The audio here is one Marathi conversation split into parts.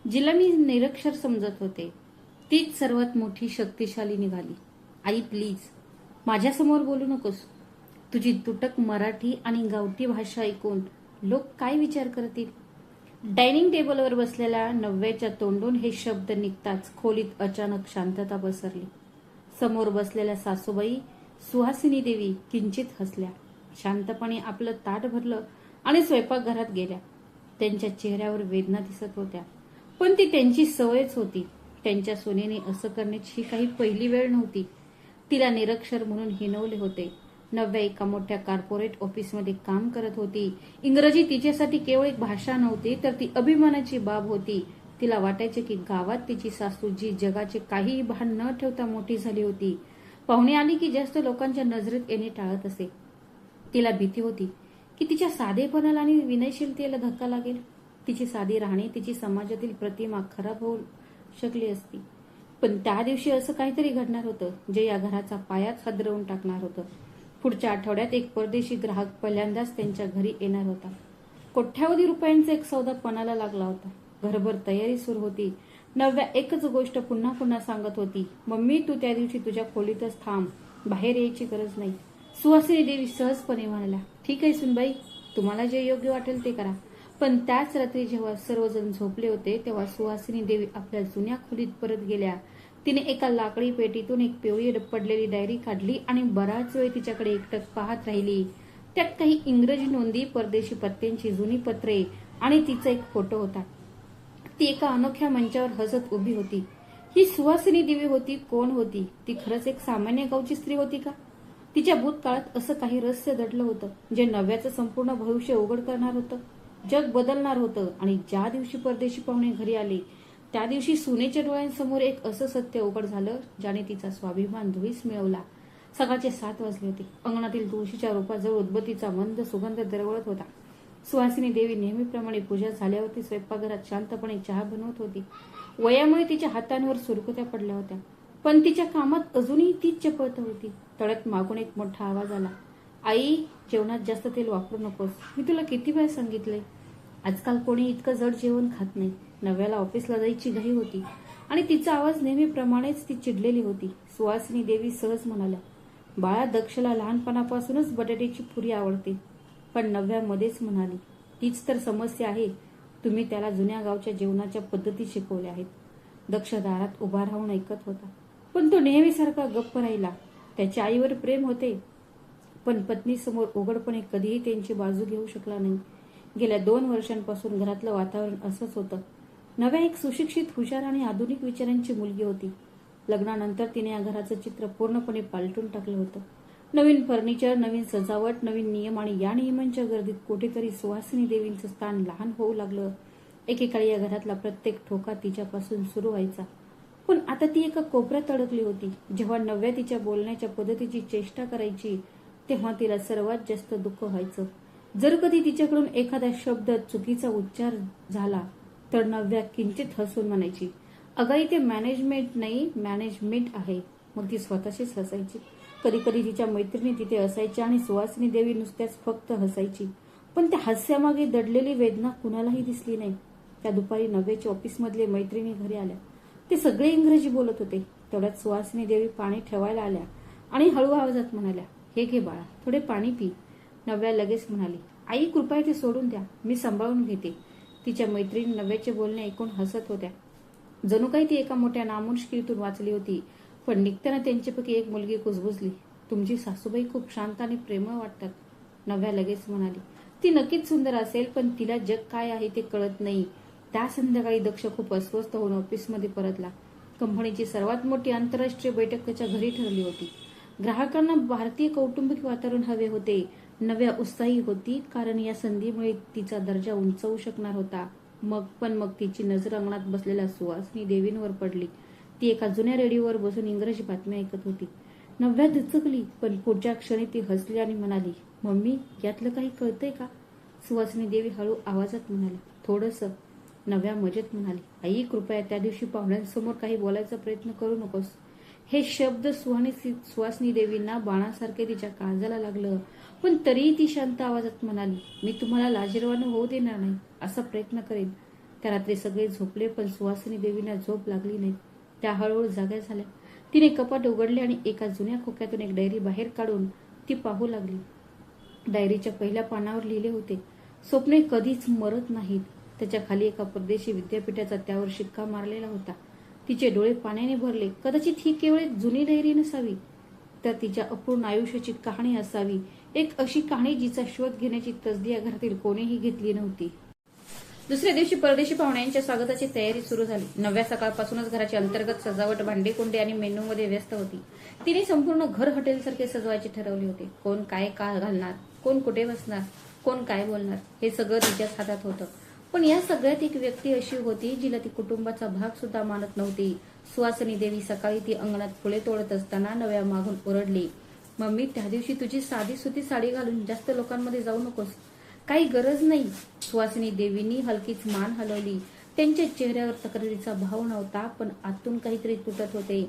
जिला मी निरक्षर समजत होते तीच सर्वात मोठी शक्तिशाली निघाली. आई प्लीज माझ्यासमोर बोलू नकोस. तुझी तुटक मराठी आणि गावठी भाषा ऐकून लोक काय विचार करतील. डायनिंग टेबलवर बसलेल्या नव्याच्या तोंडून हे शब्द निघताच खोलीत अचानक शांतता पसरली. समोर बसलेल्या सासूबाई सुहासिनी देवी किंचित हसल्या, शांतपणे आपलं ताट भरलं आणि स्वयंपाकघरात गेल्या. त्यांच्या चेहऱ्यावर वेदना दिसत होत्या, पण ती त्यांची सवयच होती. त्यांच्या सुनेने असं करण्याची ही काही पहिली वेळ नव्हती. तिला निरक्षर म्हणून हिणवले होते. नव्या एका मोठ्या कॉर्पोरेट ऑफिसमध्ये काम करत होती. इंग्रजी तिच्यासाठी केवळ एक भाषा नव्हती, तर ती अभिमानाची बाब होती. तिला वाटायचे की गावात तिची सासू जी जगाचे काहीही भान न ठेवता मोठी झाली होती, पाहुणे आली की जास्त लोकांच्या नजरेत येणे टाळत असे. तिला भीती होती की तिच्या साधेपणाला आणि विनयशीलतेला धक्का लागेल. तिची साधी राहणी, तिची समाजातील प्रतिमा खराब होऊ शकली असती. पण त्या दिवशी असं काहीतरी घडणार होतं जे या घराचा पायाच हादरवून टाकणार होतं. पुढच्या आठवड्यात एक परदेशी ग्राहक पहिल्यांदाच त्यांच्या घरी येणार होता. कोट्यावधी रुपयांचा एक सौदा पणाला लागला होता. घरभर तयारी सुरू होती. नव्या एकच गोष्ट पुन्हा पुन्हा सांगत होती, मम्मी तू त्या दिवशी तुझ्या खोलीतच थांब, बाहेर यायची गरज नाही. सुहासिनी देवी सहजपणे म्हणाल्या, ठीक आहे सुनबाई, तुम्हाला जे योग्य वाटेल ते करा. पण त्याच रात्री जेव्हा सर्वजण झोपले होते तेव्हा सुहासिनी देवी आपल्या जुन्या खोलीत परत गेल्या. तिने एका लाकडी पेटीतून एक पिवळी पडलेली डायरी काढली आणि बराच वेळ तिच्याकडे एकटक पाहत राहिली. त्यात काही इंग्रजी नोंदी, परदेशी पत्त्यांची जुनी पत्रे आणि तिचा एक फोटो होता. ती एका अनोख्या मंचावर हसत उभी होती. ही सुहासिनी देवी होती. कोण होती ती? खरंच एक सामान्य गावची स्त्री होती का? तिच्या भूतकाळात असं काही रहस्य दडलं होतं जे नव्याचं संपूर्ण भविष्य उघड करणार होतं. जग बदलणार होतं. आणि ज्या दिवशी परदेशी पाहुणे घरी आले त्या दिवशी सुनेच्या डोळ्यांसमोर एक असं सत्य उघड झालं ज्याने तिचा स्वाभिमान धुळीस मिळवला. सकाळचे 7 वाजले होते. अंगणातील तुळशीच्या रोपाजवळ उदबत्तीचा मंद सुगंध दरवळत होता. सुहासिनी देवी नेहमीप्रमाणे पूजा झाल्यावरती स्वयंपाकघरात शांतपणे चहा बनवत होती. वयामुळे तिच्या हातांवर सुरकुत्या पडल्या होत्या, पण तिच्या कामात अजूनही तीच चपळता होती. तळ्यात मागून एक मोठा आवाज आला, आई जेवणात जास्त तेल वापरू नकोस. मी तुला किती वेळ सांगितले. आजकाल कोणी इतकं जड जेवण खात नाही. नव्याला ऑफिसला जायची घाई होती आणि तिचा आवाज नेहमीप्रमाणेच ती चिडलेली होती. सुहासिनी देवी सहज म्हणाल्या, बाळा दक्षला लहानपणापासूनच बटाट्याची पुरी आवडते. पण नव्या मध्येच म्हणाली, तीच तर समस्या आहे. तुम्ही त्याला जुन्या गावच्या जेवणाच्या पद्धती शिकवल्या आहेत. दक्ष दारात उभा राहून ऐकत होता, पण तो नेहमीसारखा गप्प राहिला. त्याच्या आईवर प्रेम होते, पण पत्नीसमोर उघडपणे कधीही त्यांची बाजू घेऊ शकला नाही. गेल्या 2 वर्षांपासून घरातलं वातावरण असंच होतं. नव्या एक सुशिक्षित, हुशार आणि आधुनिक विचारांची मुलगी होती. लग्नानंतर तिने या घराचं चित्र पूर्णपणे पालटून टाकलं होतं. नवीन फर्निचर, नवीन सजावट, नवीन नियम आणि या नियमांच्या गर्दीत कुठेतरी सुहासिनी देवींचं स्थान लहान होऊ लागलं. एकेकाळी या घरातला प्रत्येक ठोका तिच्यापासून सुरू व्हायचा, पण आता ती एका कोपऱ्यात अडकली होती. जेव्हा नव्या तिच्या बोलण्याच्या पद्धतीची चेष्टा करायची तेव्हा तिला सर्वात जास्त दुःख व्हायचं. जर कधी तिच्याकडून एखादा शब्द चुकीचा उच्चार झाला तर नव्या किंचित हसून म्हणायची, अगं इथे मॅनेजमेंट नाही मॅनेजमेंट आहे. मग ती स्वतःशीच हसायची. कधी कधी तिच्या मैत्रिणी तिथे असायच्या आणि सुहासिनी देवी नुसत्याच फक्त हसायची, पण त्या हास्यामागे दडलेली वेदना कुणालाही दिसली नाही. त्या दुपारी नव्याच्या ऑफिसमधले मैत्रिणी घरी आल्या. ते सगळे इंग्रजी बोलत होते. तेवढ्यात सुहासिनी देवी पाणी ठेवायला आल्या आणि हळू आवाजात म्हणाल्या, हे घे बाळा, थोडे पाणी पी. नव्या लगेच म्हणाली, आई कृपया ते सोडून द्या, मी सांभाळून घेते. तिच्या मैत्रिणी नव्याचे बोलणे ऐकून हसत होत्या. जणू काही ती एका मोठ्या नामुष्कीतून वाचली होती. पण निघताना त्यांच्यापैकी एक मुलगी कुजबुजली, तुमची सासूबाई खूप शांत आणि प्रेमळ वाटतात. नव्या लगेच म्हणाली, ती नक्कीच सुंदर असेल, पण तिला जग काय आहे ते कळत नाही. त्या संध्याकाळी दक्ष खूप अस्वस्थ होऊन ऑफिसमध्ये परतला. कंपनीची सर्वात मोठी आंतरराष्ट्रीय बैठक त्याच्या घरी ठरली होती. ग्राहकांना भारतीय कौटुंबिक वातावरण हवे होते. नव्या उत्साही होती, कारण या संधीमुळे तिचा दर्जा उंचावू शकणार होता. मग तिची नजर अंगणात बसलेल्या सुहासिनी देवींवर पडली. ती एका जुन्या रेडिओवर बसून इंग्रजी बातम्या ऐकत होती. नव्या दचकली, पण पुढच्या क्षणी ती हसली आणि म्हणाली, मम्मी यातलं काही कळतंय का? सुहासिनी देवी हळू आवाजात म्हणाली, थोडंसं. नव्या मजेत म्हणाली, आई कृपया त्या दिवशी पाहुण्यांसमोर काही बोलायचा प्रयत्न करू नकोस. हे शब्द सुहासिनी देवींना बाणासारखे तिच्या काळजाला लागलं, पण तरीही ती शांत आवाजात म्हणाली, मी तुम्हाला लाजिरवाणं होऊ देणार नाही, असा प्रयत्न करेन. त्या रात्री सगळे झोपले, पण सुवासिनी देवींना झोप लागली नाही. त्या हळूहळू जाग्या झाल्या. तिने कपाट उघडले आणि एका जुन्या खोक्यातून एक डायरी बाहेर काढून ती पाहू लागली. डायरीच्या पहिल्या पानावर लिहिले होते, स्वप्ने कधीच मरत नाहीत. त्याच्या खाली एका परदेशी विद्यापीठाचा त्यावर शिक्का मारलेला होता. तिचे डोळे पाण्याने भरले. कदाचित ही केवळ एक जुनी डायरी नसावी, तर तिच्या अपूर्ण आयुष्याची कहाणी असावी. एक अशी कहाणी जिचा शोध घेण्याची तसदी या घरातील कोणीही घेतली नव्हती. दुसऱ्या दिवशी परदेशी पाहुण्यांच्या स्वागताची तयारी सुरू झाली. नव्या सकाळपासूनच घराची अंतर्गत सजावट भांडेकुंडे आणि मेनूमध्ये व्यस्त होती. तिने संपूर्ण घर हॉटेलसारखे सजवायचे ठरवले होते. कोण काय घालणार, कोण कुठे बसणार, कोण काय बोलणार, हे सगळं तिच्याच हातात होतं. पण या सगळ्यात एक व्यक्ती अशी होती जिला ती कुटुंबाचा भाग सुद्धा मानत नव्हती. सुवासिनी देवी. सकाळी ती अंगणात फुले तोडत असताना नव्या मागून ओरडली, मम्मी, त्या दिवशी तुझी साधी सुती साडी घालून जास्त लोकांमध्ये जाऊ नकोस. काही गरज नाही. सुवासिनी देवींनी हलकीच मान हलवली. त्यांच्या चेहऱ्यावर तक्रारीचा भाव नव्हता, पण आतून काहीतरी तुटत होते.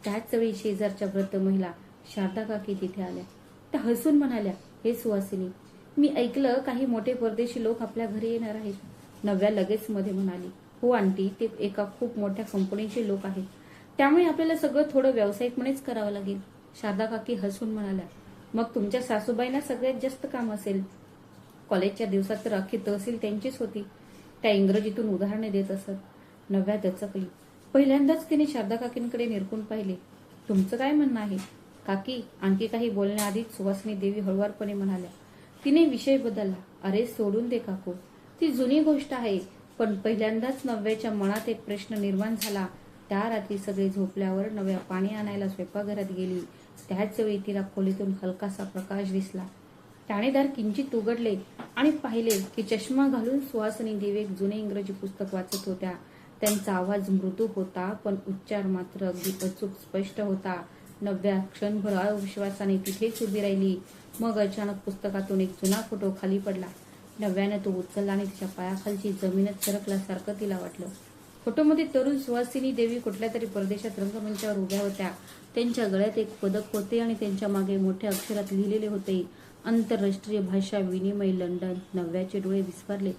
त्याच वेळी शेजारच्या वृद्ध महिला शारदा काकी तिथे आल्या. त्या हसून म्हणाल्या, हे सुवासिनी, मी ऐकलं काही मोठे परदेशी लोक आपल्या घरी येणार आहेत. नव्या लगेच मध्ये म्हणाली, हो आंटी, ते एका खूप मोठ्या कंपनीचे लोक आहेत. त्यामुळे आपल्याला सगळं थोडं व्यावसायिकपणेच करावं लागेल. शारदा काकी हसून म्हणाल्या, मग तुमच्या सासूबाईंना सगळ्यात जास्त काम असेल. कॉलेजच्या दिवसात तर अख्खी तहसील त्यांचीच होती. त्या इंग्रजीतून उदाहरणे देत असत. नव्या दचकली. पहिल्यांदाच तिने शारदा काकींकडे निरखून पाहिले. तुमचं काय म्हणणं आहे? काकी आणखी काही बोलण्याआधीच सुवासिनी देवी हळुवारपणे म्हणाल्या. तिने विषय बदलला. अरे सोडून दे काकू, ती जुनी गोष्ट आहे. पण पहिल्यांदाच नव्याच्या मनात एक प्रश्न निर्माण झाला. त्या रात्री सगळे झोपल्यावर नव्या पाणी आणायला स्वयंपाकघरात गेली. त्याच वेळी तिला खोलीतून हलकासा प्रकाश दिसला. त्याने दार किंचित उघडले आणि पाहिले की चष्मा घालून सुवासिनी देवी एक जुने इंग्रजी पुस्तक वाचत होत्या. त्यांचा आवाज मृदू होता, पण उच्चार मात्र अगदी अचूक स्पष्ट होता. नव्या क्षणभर अविश्वासाने तिथेच उभी राहिली. मग अचानक पुस्तकातून एक जुना फोटो खाली पडला. नव्याने तो उचलला आणि तिच्या पायाखालची जमीनच सरकल्यासारखं तिला वाटलं. फोटोमध्ये तरुण सुवासिनी देवी कुठल्या तरी परदेशात रंगमंचावर उभ्या होत्या. त्यांच्या गळ्यात एक पदक होते आणि त्यांच्या मागे मोठ्या अक्षरात लिहिलेले होते, आंतरराष्ट्रीय भाषा विनिमय लंडन. नव्याचे डोळे विस्फारले.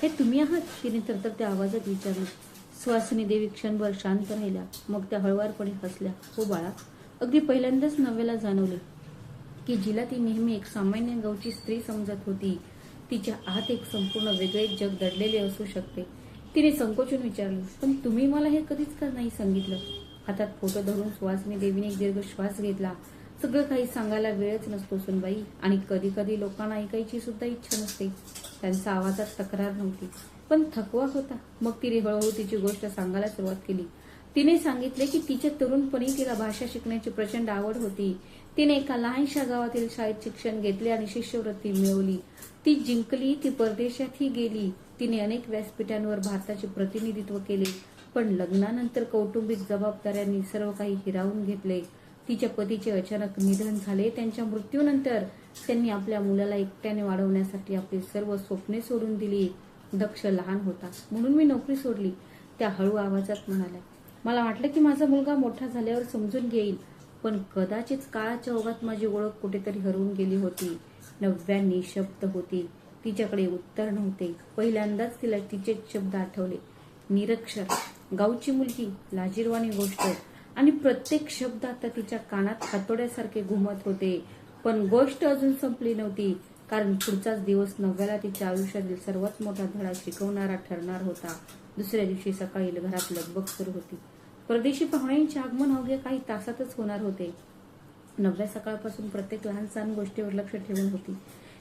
हे तुम्ही आहात? तिने थरथरत्या आवाजात विचारले. सुवासिनी देवी क्षणभर शांत राहिल्या. मग त्या हळुवारपणे हसल्या. हो बाळा, अगदी पहिल्यांदाच नव्याला जाणवले की जिला ती नेहमी एक सामान्य गावची स्त्री समजत होती, तिच्या आत एक संपूर्ण वेगळे जग दडलेले असू शकते. तिने संकोचून विचारले, पण तुम्ही मला हे कधीच का नाही सांगितलं? हातात फोटो धरून सुवासिनी देवीने एक दीर्घ श्वास घेतला. सगळं काही सांगायला वेळच नसतो सुनबाई, आणि कधी कधी लोकांना ऐकायची सुद्धा इच्छा नसते. त्यांचा आवाजात तक्रार नव्हती, पण थकवा होता. मग तिने हळूहळू तिची गोष्ट सांगायला सुरुवात केली. तिने सांगितले की तिच्या तरुणपणी तिला भाषा शिकण्याची प्रचंड आवड होती. तिने एका लहानशा गावातील शाळेत शिक्षण घेतले आणि शिष्यवृत्ती मिळवली. ती जिंकली. ती परदेशातही गेली. तिने अनेक व्यासपीठांवर भारताचे प्रतिनिधित्व केले. पण लग्नानंतर कौटुंबिक जबाबदाऱ्यांनी सर्व काही हिरावून घेतले. तिच्या पतीचे अचानक निधन झाले. त्यांच्या मृत्यूनंतर त्यांनी आपल्या मुलाला एकट्याने वाढवण्यासाठी आपली सर्व स्वप्ने सोडून दिली. दक्ष लहान होता म्हणून मी नोकरी सोडली, त्या हळू आवाजात म्हणाल्या. मला वाटलं की माझा मुलगा मोठा झाल्यावर समजून घेईल, पण कदाचित काळाच्या ओघात माझी ओळख कुठेतरी हरवून गेली होती. नव्या निशब्द होती. तिच्याकडे उत्तर नव्हते. पहिल्यांदाच तिला तिचेच शब्द आठवले. निरक्षर, गावची मुलगी, लाजिरवाणी गोष्ट, आणि प्रत्येक शब्द आता तिच्या कानात हातोड्यासारखे घुमत होते. पण गोष्ट अजून संपली नव्हती, कारण पुढचाच दिवस नव्याला तिच्या आयुष्यातील सर्वात मोठा धडा शिकवणारा ठरणार होता. दुसऱ्या दिवशी सकाळी घरात लगबग सुरू होती. परदेशी पाहुण्यांचे आगमन अवघ्या काही तासातच होणार होते. नव्या सकाळपासून प्रत्येक लहान सहान गोष्टीवर लक्ष ठेवून होती.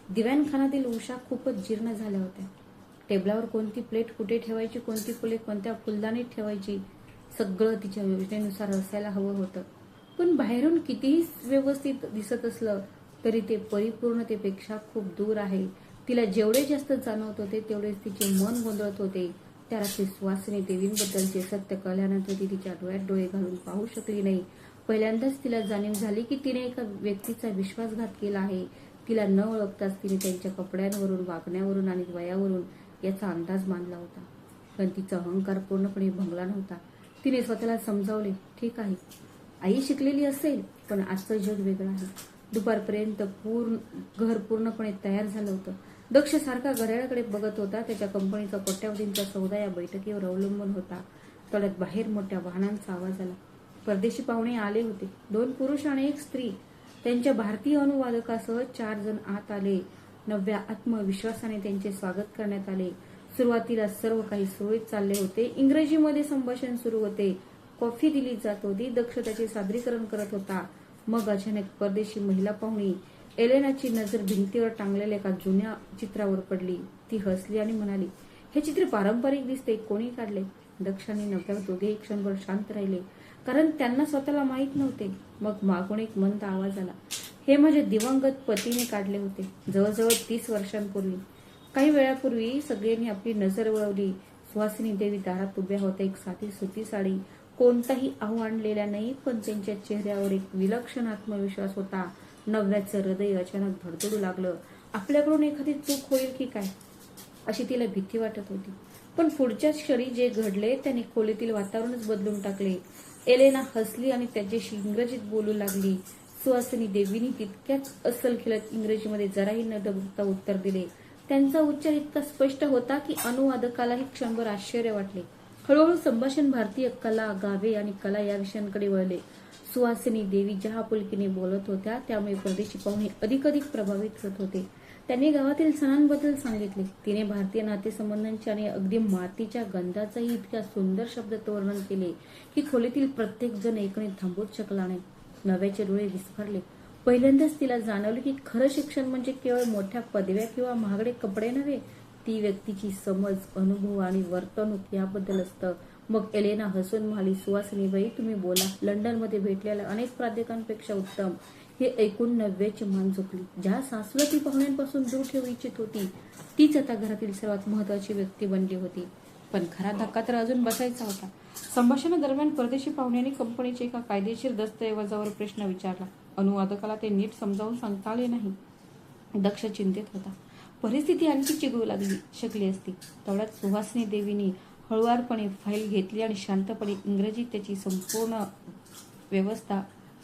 दिव्यानखानातील उषा खूपच जीर्ण झाल्या होत्या. टेबलावर कोणती प्लेट कुठे ठेवायची, कोणती फुले कोणत्या फुलदाणीत ठेवायची, सगळं तिच्या योजनेनुसार असायला हवं होतं. पण बाहेरून कितीही व्यवस्थित दिसत असलं तरी ते परिपूर्णतेपेक्षा खूप दूर आहे. तिला जेवढे जास्त जाणवत होते तेवढेच तिचे मन गोंधळत होते. त्या रात्री सुवासिनी देवींबद्दलचे सत्य कळल्यानंतर ती तिच्या डोळ्यात डोळे घालून पाहू शकली नाही. पहिल्यांदाच तिला जाणीव झाली की तिने एका व्यक्तीचा विश्वासघात केला आहे. तिला न ओळखताच तिने त्यांच्या कपड्यांवरून, वागण्यावरून आणि वयावरून याचा अंदाज बांधला होता. पण तिचा अहंकार पूर्णपणे भंगला नव्हता. तिने स्वतःला समजावले, ठीक आहे, आई शिकलेली असेल, पण आजचं जग वेगळं आहे. दुपारपर्यंत घर पूर्णपणे तयार झालं होतं. दक्ष सारखा घड्याळाकडे बघत होता. त्याच्या कंपनीचा कोट्यावधींचा सौदा या बैठकीवर अवलंबून होता. तळ्यात बाहेर मोठ्या वाहनांचा आवाज आला. परदेशी पाहुणे आले होते. 2 पुरुष आणि 1 स्त्री. त्यांच्या भारतीय अनुवादकासह 4 जण आत आले. नव्या आत्मविश्वासाने त्यांचे स्वागत करण्यात आले. सुरुवातीला सर्व काही सुरळीत चालले होते. इंग्रजीमध्ये संभाषण सुरू होते. कॉफी दिली जात होती. दक्ष त्याचे सादरीकरण करत होता. मग अचानक परदेशी महिला पाहुणी एलेनाची नजर भिंतीवर टांगलेल्या एका जुन्या चित्रावर पडली. ती हसली आणि म्हणाली, हे चित्र पारंपरिक दिसते. कोणी काढले? दक्ष आणि नव्या दोघेही क्षणभर शांत राहिले, कारण त्यांना स्वतःला माहीत नव्हते. मग मागून एक मंद आवाज आला, हे माझ्या दिवंगत पतीने काढले होते, जवळजवळ 30 वर्षांपूर्वी. काही वेळापूर्वी सगळ्यांनी आपली नजर वळवली. सुहासिनी देवी दारात उभ्या होत्या. एक साधी सुती साडी, कोणताही आव्हानलेला नाही, पण त्यांच्या चेहऱ्यावर एक विलक्षण आत्मविश्वास होता. नव्याचं हृदय अचानक धडधडू लागलं. आपल्याकडून एखादी चूक होईल की काय अशी तिला भीती वाटत होती. पण पुढच्याच क्षणी जे घडले त्याने खोलीतील वातावरणच बदलून टाकले. एलेना हसली आणि त्याच्याशी इंग्रजीत बोलू लागली. सुहासिनी देवीनी तितक्याच अस्सल खेळत इंग्रजीमध्ये जराही न डबकता उत्तर दिले. त्यांचा उच्चार इतका स्पष्ट होता की अनुवादकालाही क्षणभर आश्चर्य वाटले. हळूहळू संभाषण भारतीय कला, गावे आणि कला या विषयांकडे वळले. सुहासिनी देवी ज्या आपुलकीने बोलत होत्या त्यामुळे परदेशी पाहुणे अधिकाधिक प्रभावित होत होते. त्यांनी गावातील सणांबद्दल सांगितले. तिने भारतीय नातेसंबंधांचे आणि अगदी मातीच्या गंधाचंही इतक्या सुंदर शब्दात वर्णन केले की खोलीतील प्रत्येक जण एकने थांबूच शकला नाही. नव्याचे डोळे विस्फारले. पहिल्यांदाच तिला जाणवले की खरं शिक्षण म्हणजे केवळ मोठ्या पदव्या किंवा महागडे कपडे नव्हे, ती व्यक्तीची समज, अनुभव आणि वर्तणूक याबद्दल असतं. मग एलेना हसून म्हणाली, सुहासिनीबाई, तुम्ही बोला. लंडनमध्ये भेटलेल्या अनेक प्राध्यापकांपेक्षा उत्तम. हे ऐकून नव्याची मान झुकली. ज्या सासूला ती पाहुण्यांपासून दूर ठेवू इच्छित होती तीच आता घरातील सर्वात महत्वाची व्यक्ती बनली होती. पण खरा धक्का तर अजून बसायचा होता. संभाषणादरम्यान परदेशी पाहुण्यांनी कंपनीच्या एका कायदेशीर दस्तऐवजावर प्रश्न विचारला. अनुवादकाला ते नीट समजावून सांगता आले नाही. दक्ष चिंतेत होता. परिस्थिती आणखी चिघळू शकली असती. तेवढ्यात सुहासिनी देवीनी हळुवारपणे फाईल घेतली आणि शांतपणे इंग्रजीत त्याची संपूर्ण व्यवस्था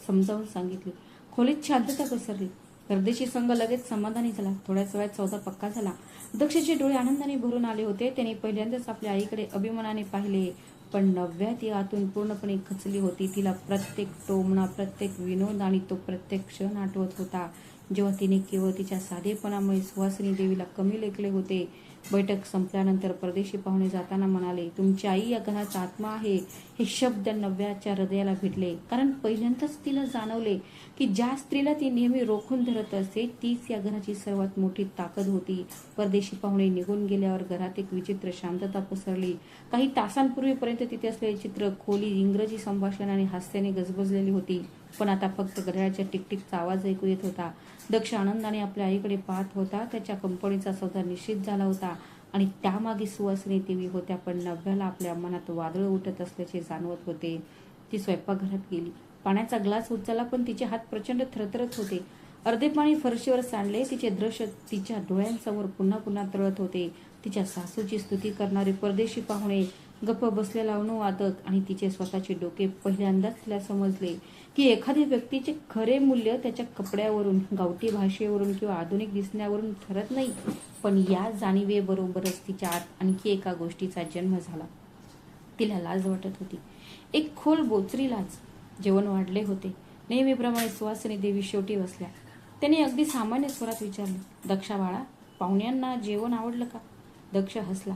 समजावून सांगितली. खोलीत शांतता पसरली. परदेशी संघ लगेच समाधानी झाला. थोड्याच वेळात सौदा पक्का झाला. दक्षचे डोळे आनंदाने भरून आले होते. त्याने पहिल्यांदाच आपल्या आईकडे अभिमानाने पाहिले. पण नव्या ती आतून पूर्णपणे खचली होती. तिला प्रत्येक टोमणा, प्रत्येक विनोद आणि तो प्रत्येक क्षण आठवत होता जेव्हा तिने केवळ तिच्या साधेपणामुळे सुहासिनी देवीला कमी लेखले होते. बैठक संपल्यानंतर परदेशी पाहुणे जाताना म्हणाले, तुमची आई या घराचा आत्मा आहे. हे शब्द नव्याच्या हृदयाला भिडले, कारण पहिल्यांदाच तिला जाणवले की ज्या स्त्रीला ती नेहमी रोखून धरत असे तीच या घराची सर्वात मोठी ताकद होती. परदेशी पाहुणे निघून गेल्यावर घरात एक विचित्र शांतता पसरली. काही तासांपूर्वीपर्यंत तिथे असलेले चित्र, खोली इंग्रजी संभाषण आणि हास्याने गजबजलेली होती. पण आता फक्त घड्याळाच्या टिकटिकचा आवाज ऐकू येत होता. दक्ष आनंदाने आपल्या आईकडे पाहत होता. त्याच्या कंपनीचा सौदा निश्चित झाला होता आणि त्यामागे सुहासिनी देवी होत्या. पण नव्याला आपल्या मनात वादळ उठत असल्याचे जाणवत होते. ती स्वयंपाकघरात गेली. पाण्याचा ग्लास उचलला, पण तिचे हात प्रचंड थरथरत होते. अर्धे पाणी फरशीवर सांडले. तिचे दृश्य तिच्या डोळ्यांसमोर पुन्हा पुन्हा तळत होते. तिच्या सासूची स्तुती करणारे परदेशी पाहुणे, गप्प बसलेला अनुवादक आणि तिचे स्वतःचे डोके. पहिल्यांदाच तिला समजले की एखाद्या व्यक्तीचे खरे मूल्य त्याच्या कपड्यावरून, गावठी भाषेवरून किंवा आधुनिक दिसण्यावरून ठरत नाही. पण या जाणीवेबरोबरच तिच्या आत आणखी एका गोष्टीचा जन्म झाला. तिला लाज वाटत होती. एक खोल बोचरी लाज. जेवण वाढले होते. नेहमीप्रमाणे सुहासिनी देवी शेवटी बसल्या. त्याने अगदी सामान्य स्वरात विचारले, दक्षा बाळा, पाहुण्यांना जेवण आवडलं का? दक्ष हसला.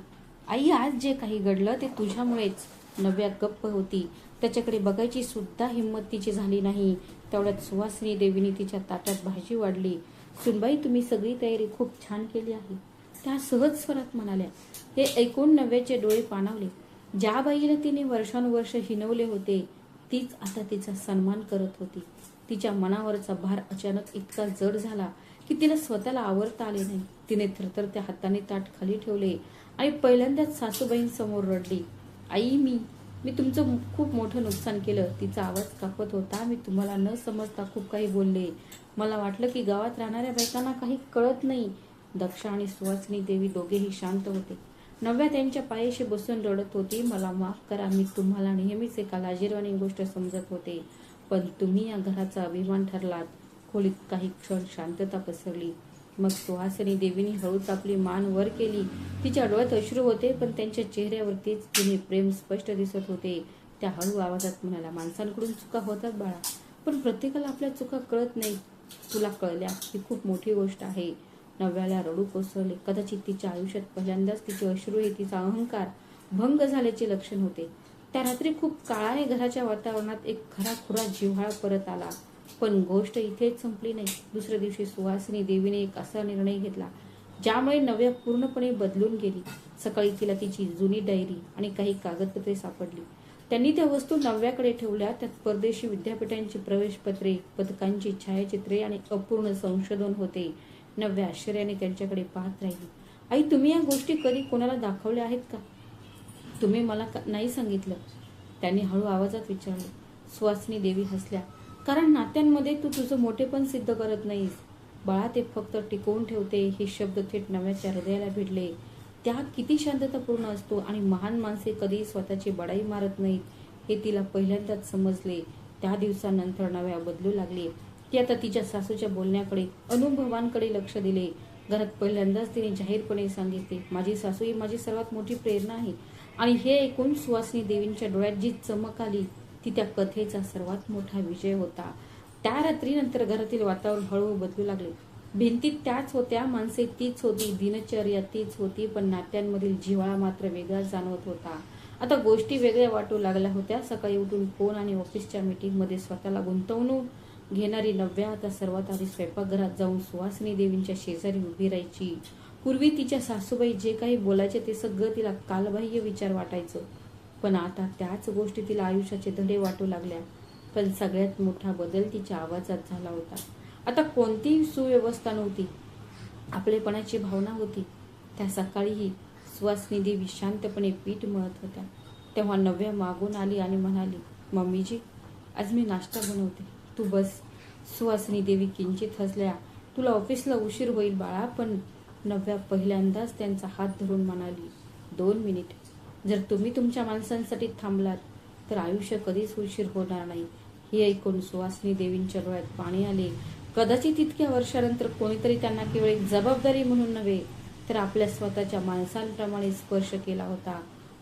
आई, आज जे काही घडलं ते तुझ्यामुळेच. नव्या गप्प होती. त्याच्याकडे बघायची सुद्धा हिंमत तिची झाली नाही. तेवढ्यात सुहासिनी देवीने तिच्या ताटात भाजी वाढली. सुनबाई, तुम्ही सगळी तयारी खूप छान केली आहे, त्या सहज स्वरात म्हणाल्या. हे ऐकून नव्याचे डोळे पाणावले. ज्या बाईला तिने वर्षानुवर्ष हिनवले होते तीच आता तिचा सन्मान करत होती. तिच्या मनावरचा भार अचानक इतका जड झाला की तिला स्वतःला आवरता आले नाही. तिने थरथरत्या हाताने ताट खाली ठेवले आणि पहिल्यांदाच सासूबाईंसमोर रडली. आई, मी तुमचं खूप मोठं नुकसान केलं. तिचा आवाज कापत होता. मी तुम्हाला न समजता खूप काही बोलले. मला वाटलं की गावात राहणाऱ्या बायकांना काही कळत नाही. दक्ष आणि सुहासिनी देवी दोघेही शांत होते. नव्या त्यांच्या पायाशी बसून रडत होती. मला माफ करा, मी तुम्हाला नेहमीच एका लाजिरवाणी गोष्ट समजत होते, पण तुम्ही या घराचा अभिमान ठरलात. खोलीत काही क्षण शांतता पसरली. मग सुहासिनी देवीने हळूच आपली मान वर केली. तिच्या डोळ्यात अश्रू होते, पण त्यांच्या चेहऱ्यावरतीच तिने प्रेम स्पष्ट दिसत होते. त्या हळू आवाजात म्हणाल्या, माणसांकडून चुका होतात बाळा, पण प्रत्येकाला आपल्या चुका कळत नाही. तुला कळल्या ही खूप मोठी गोष्ट आहे. नव्याला रडू कोसळले. कदाचित तिच्या आयुष्यात पहिल्यांदाच तिचे अश्रू हे तिचा अहंकार भंग झाल्याचे लक्षण होते. त्या रात्री खूप काळाने घराच्या वातावरणात एक खराखुरा जिव्हाळा परत आला. पण गोष्ट इथेच संपली नाही. दुसऱ्या दिवशी सुहासिनी देवीने एक असा निर्णय घेतला ज्यामुळे नव्या पूर्णपणे बदलून गेली. सकाळी तिला तिची जुनी डायरी आणि काही कागदपत्रे सापडली. त्यांनी त्या वस्तू नव्याकडे ठेवल्या. त्यात परदेशी विद्यापीठांची प्रवेशपत्रे, पदकांची छायाचित्रे आणि अपूर्ण संशोधन होते. नव्या आश्चर्याने त्यांच्याकडे पाहत राहिली. आई, तुम्ही या गोष्टी कधी कोणाला दाखवल्या आहेत का? तुम्ही मला नाही सांगितलं, त्यांनी हळू आवाजात विचारले. सुहासिनी देवी हसल्या. कारण नात्यांमध्ये तू तुझं मोठेपण सिद्ध करत नाहीस बाळा, ते फक्त टिकवून ठेवते. हे शब्द थेट नव्याच्या हृदयाला भिडले. त्याग किती शांततापूर्ण असतो आणि महान माणसे कधी स्वतःची बडाई मारत नाहीत हे तिला पहिल्यांदाच समजले. त्या दिवसानंतर नव्या बदलू लागली. ती आता तिच्या सासूच्या बोलण्याकडे, अनुभवांकडे लक्ष दिले. घरात पहिल्यांदाच तिने जाहीरपणे सांगितले, माझी सासू ही माझी सर्वात मोठी प्रेरणा आहे. आणि हे ऐकून सुहासिनी देवींच्या डोळ्यात जी चमक आली ती त्या कथेचा सर्वात मोठा विजय होता. त्या रात्रीनंतर घरातील वातावरण हळूहळू बदलू लागले. भिंतीत त्याच होत्या, माणसे तीच होती, दिनचर्या तीच होती, पण नात्यांमधील जिव्हाळा मात्र वेगळा जाणवत होता. आता गोष्टी वेगळ्या वाटू लागल्या होत्या. सकाळी उठून फोन आणि ऑफिसच्या मीटिंगमध्ये स्वतःला गुंतवून घेणारी नव्या आता सर्वात आधी स्वयंपाकघरात जाऊन सुहासिनी देवींच्या शेजारी उभी राहायची. पूर्वी तिच्या सासूबाई जे काही बोलायचे ते सगळं तिला कालबाह्य विचार वाटायचं, पण आता त्याच गोष्टी तिला आयुष्याचे धडे वाटू लागल्या. पण सगळ्यात मोठा बदल तिच्या आवाजात झाला होता. आता कोणतीही सुव्यवस्था नव्हती, आपलेपणाची भावना होती. त्या सकाळीही सुहासिनी देवी शांतपणे पीठ मळत होत्या. तेव्हा नव्या मागून आली आणि म्हणाली, मम्मीजी, आज मी नाश्ता बनवते, तू बस. सुहासिनी देवी किंचित हसल्या. तुला ऑफिसला उशीर होईल बाळा. पण नव्या पहिल्यांदाच त्यांचा हात धरून म्हणाली, 2 मिनिट. जर तुम्ही तुमच्या माणसांसाठी थांबलात तर आयुष्य कधीच उशीर होणार नाही. हे ऐकून सुहासिनी देवींच्या डोळ्यात पाणी आले. कदाचित इतक्या वर्षानंतर कोणीतरी त्यांना केवळ एक जबाबदारी म्हणून नव्हे तर आपल्या स्वतःच्या माणसांप्रमाणे स्पर्श केला होता.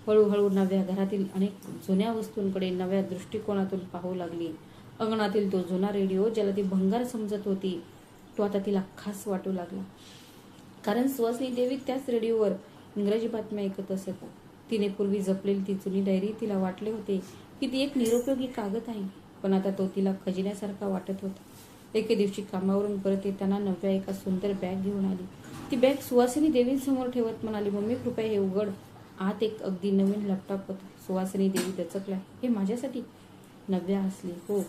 हळूहळू नव्या घरातील अनेक जुन्या वस्तूंकडे नव्या दृष्टिकोनातून पाहू लागली. अंगणातील तो जुना रेडिओ ज्याला ती भंगार समजत होती, तो आता तिला खास वाटू लागला. कारण सुहासिनी देवी त्याच रेडिओवर इंग्रजी बातम्या ऐकत असत. तिने पूर्वी जपलेली ती जुनी डायरी तिला वाटले होते की ती एक निरुपयोगी कागद आहे, पण आता तो तिला खजिन्यासारखा वाटत होता. एके दिवशी कामावरून परत येताना नव्या एका सुंदर बॅग घेऊन आली. ती बॅग सुहासिनी देवींसमोर ठेवत म्हणाली, मम्मी कृपया हे उघड. आत एक अगदी नवीन लॅपटॉप होता. सुहासिनी देवी दचकल्या. हे माझ्यासाठी? नव्या हसली. हो,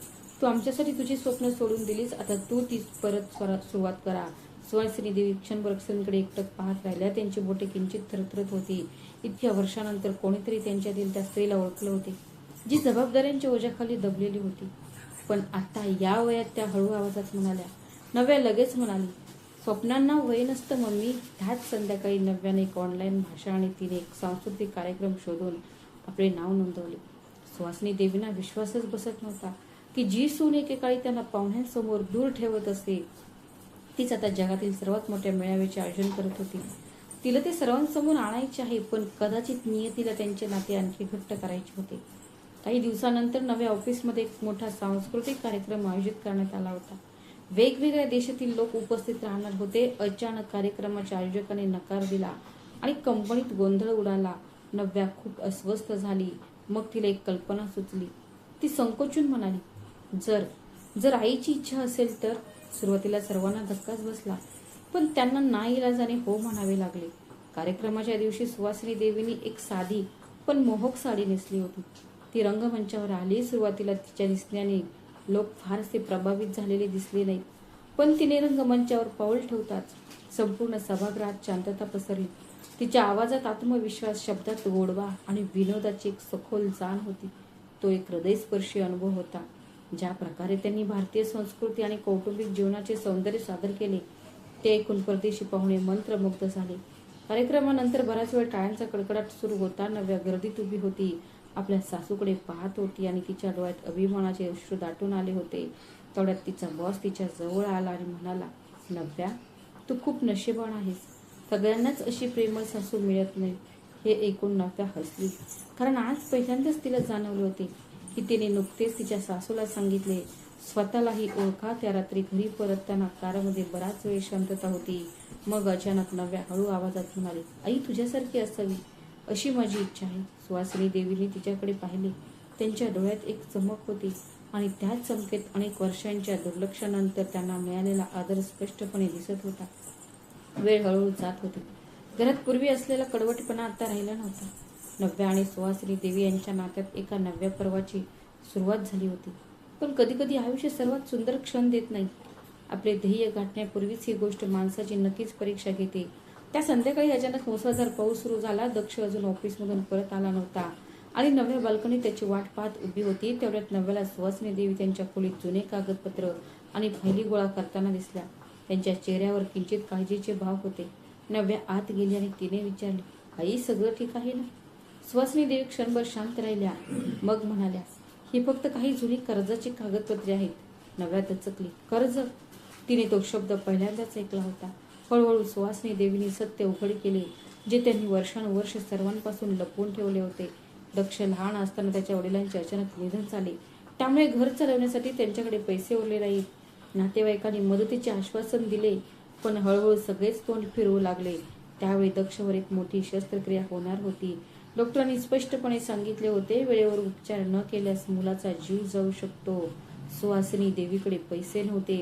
तू आमच्यासाठी तुझी स्वप्न सोडून दिलीस, आता तू ती परत सुरुवात करा. सुहासिनी देवी क्षणभर सनकडे एकटक पाहत राहिल्या. त्यांची बोटे किंचित थरथरत होती. इतक्या वर्षानंतर कोणीतरी त्यांच्यातील त्या स्त्रीला ओळखले होते, जी जबाबदाऱ्यांच्या ओझ्याखाली दबलेली होती. पण आता या वयात त्या हळू आवाजात म्हणाल्या. नव्या लगेच म्हणाली, स्वप्नांना वय नसतं मम्मी. त्याच संध्याकाळी नव्याने एक ऑनलाईन भाषा आणि तिने एक सांस्कृतिक कार्यक्रम शोधून आपले नाव नोंदवले. सुहासिनी देवींना विश्वासच बसत नव्हता की जी सून एकेकाळी त्यांना पाहुण्यांसमोर दूर ठेवत असे, तीच आता जगातील सर्वात मोठ्या मेळाव्याचे आयोजन करत होती. तिला ते सर्वांसमोर आणायचे आहे, पण कदाचित नियतीला त्यांचे नाते आणखी घट्ट करायचे होते. काही दिवसानंतर नव्या ऑफिसमध्ये एक मोठा सांस्कृतिक कार्यक्रम आयोजित करण्यात आला होता. वेगवेगळ्या देशातील लोक उपस्थित राहणार होते. अचानक कार्यक्रमाच्या आयोजकाने नकार दिला आणि कंपनीत गोंधळ उडाला. नव्या खूप अस्वस्थ झाली. मग तिला एक कल्पना सुचली. ती संकोचून म्हणाली, जर आईची इच्छा असेल तर. सुरुवातीला सर्वांना धक्काच बसला, पण त्यांना नाईलाजाने हो म्हणावे लागले. कार्यक्रमाच्या दिवशी सुहासिनी देवींनी एक साधी पण मोहक साडी नेसली होती. ती रंगमंचावर आली. सुरुवातीला तिच्या दिसण्याने लोक फारसे प्रभावित झालेले दिसले नाहीत, पण तिने रंगमंचावर पाऊल ठेवताच संपूर्ण सभागृहात शांतता पसरली. तिच्या आवाजात आत्मविश्वास, शब्दात गोडवा आणि विनोदाची एक सखोल जाण होती. तो एक हृदयस्पर्शी अनुभव होता. ज्या प्रकारे त्यांनी भारतीय संस्कृती आणि कौटुंबिक जीवनाचे सौंदर्य सादर केले ते ऐकून परदेशी पाहुणे मंत्रमुग्ध झाले. कार्यक्रमानंतर बराच वेळ टाळ्यांचा कडकडाट सुरू होता. नव्या गर्दीत उभी होती, आपल्या सासूकडे पाहत होती आणि तिच्या डोळ्यात अभिमानाचे अश्रू दाटून आले होते. तेवढ्यात तिचा बॉस तिच्या जवळ आला आणि म्हणाला, नव्या, तू खूप नशीबवान आहेस. सगळ्यांनाच अशी प्रेमळ सासू मिळत नाही. हे ऐकून नव्या हसली. कारण आज पहिल्यांदाच तिला जाणवले होते की तिने नुकतेच तिच्या सासूला सांगितले. स्वतःलाही ओळखा. त्या रात्री घरी परतताना कारमध्ये बराच वेळ शांतता होती. मग अचानक नव्या हळू आवाजात म्हणाली, आई तुझ्यासारखी असावी अशी माझी इच्छा आहे. सुहासिनी देवीने तिच्याकडे पाहिले. त्यांच्या डोळ्यात एक चमक होती आणि त्याच चमकेत अनेक वर्षांच्या दुर्लक्षानंतर त्यांना मिळालेला आदर स्पष्टपणे दिसत होता. वेळ हळूहळू जात होती. घरात पूर्वी असलेला कडवटपणा आता राहिला नव्हता. नव्या आणि सुहासिनी देवी यांच्या नात्यात एका नव्या पर्वाची सुरुवात झाली होती. पण कधी कधी आयुष्य सर्वात सुंदर क्षण देत नाही. आपले ध्येय गाठण्यापूर्वीच ही गोष्ट माणसाची नक्कीच परीक्षा घेते. त्या संध्याकाळी अचानक मुसळधार पाऊस सुरू झाला. दक्ष अजून ऑफिसमधून परत आला नव्हता आणि नव्या बाल्कनीत त्याची वाट पाहत उभी होती. तेवढ्यात नव्याला सुहासिनी देवी त्यांच्या खोलीत जुने कागदपत्र आणि फायली गोळा करताना दिसल्या. त्यांच्या चेहऱ्यावर किंचित काळजीचे भाव होते. नव्या आत गेली आणि तिने विचारले, आई सगळं ठीक आहे ना? सुहासिनी देवी क्षणभर शांत राहिल्या. मग म्हणाल्या, ही फक्त काही जुनी कर्जाची कागदपत्रे आहेत. नव्या दचकली. कर्ज? तिने तो शब्द पहिल्यांदाच ऐकला होता. हळूहळू सुहासिनी देवीने सत्य उघड केले, जे त्यांनी वर्षानुवर्ष सर्वांपासून लपवून ठेवले होते. दक्ष लहान असताना त्याच्या वडिलांचे अचानक निधन झाले. त्यामुळे घर चालवण्यासाठी त्यांच्याकडे पैसे उरले नाहीत. नातेवाईकांनी मदतीचे आश्वासन दिले, पण हळूहळू सगळेच तोंड फिरवू लागले. त्यावेळी दक्षवर एक मोठी शस्त्रक्रिया होणार होती. डॉक्टरांनी स्पष्टपणे सांगितले होते, वेळेवर उपचार न केल्यास मुलाचा जीव जाऊ शकतो. सुहासिनी देवीकडे पैसे नव्हते.